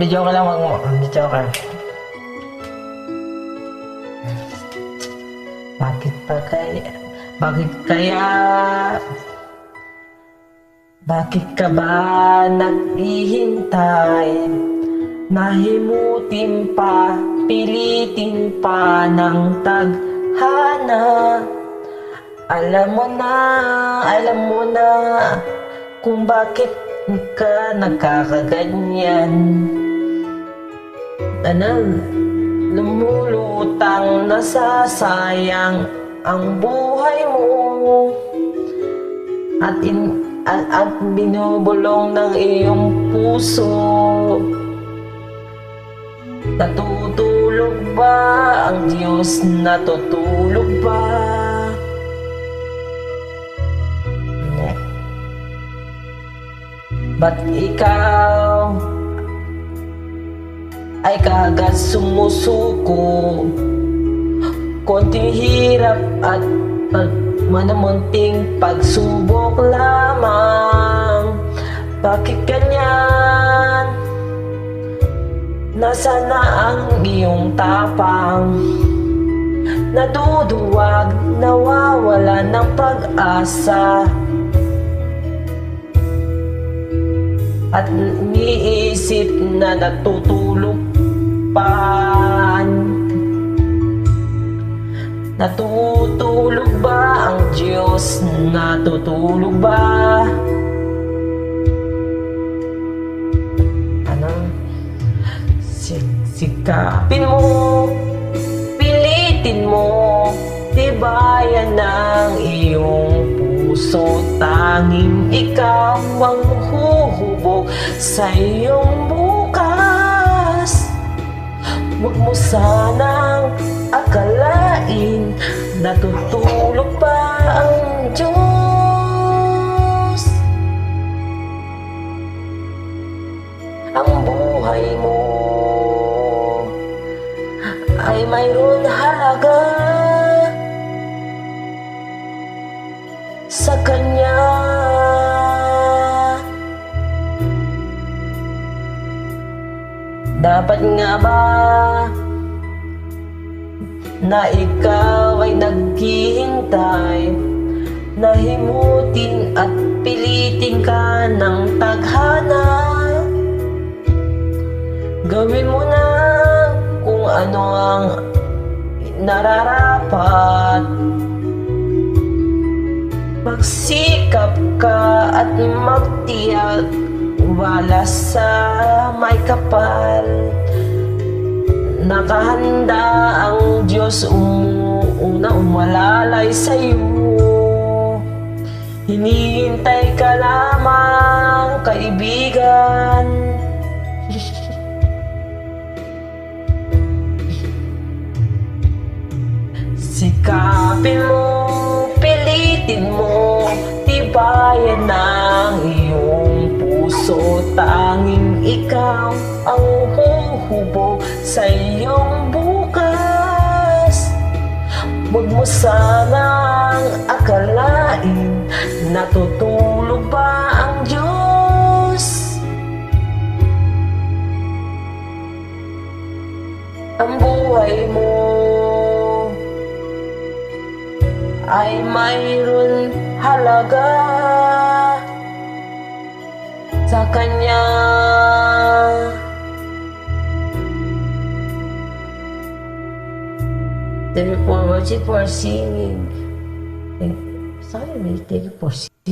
Video ka lang, video ka. Bakit pa kaya, bakit kaya, bakit ka ba naghihintay? Nahimutin pa, pilitin pa ng tadhana. Alam mo na kung bakit ka nagkakaganyan. Lumulutang nasasayang ang buhay mo at binubulong ng iyong puso. Natutulog ba ang Diyos? Natutulog ba? Ba't ikaw ay kagad sumusuko? Konting hirap at manamunting pagsubok lamang. Bakit ganyan? Nasaan na ang iyong tapang? Naduduwag, nawawala ng pag-asa. At iniisip na natutulog pa. Natutulog ba ang Diyos? Natutulog ba? Sikapin mo, pilitin mo, tibayan ng iyong puso. Tanging ikaw ang huhubog sa iyong bukas. Huwag mo sanang akalain natutulog pa ang Diyos. Ang buhay mo ay mayroon halaga sa Kanya. Dapat nga ba na ikaw ay naghihintay? Nahimutin at pilitin ka ng tadhana. Gawin mo na kung ano ang nararapat. Magsikap ka at magtiyak, wala sa may kapal. Nakahanda ang Diyos umalalay sa'yo. Hinihintay ka lamang, kaibigan. Sikapin mo, pilitin mo, tibayan ng iyong puso. Tanging ikaw ang huhubog sa iyong bukas. Huwag mo sanang akalain natutulog ba ang Diyos. Ang buhay mo ay mayroon halaga sa Kanya. Thank you for watching, for singing. Sorry, thank you for singing.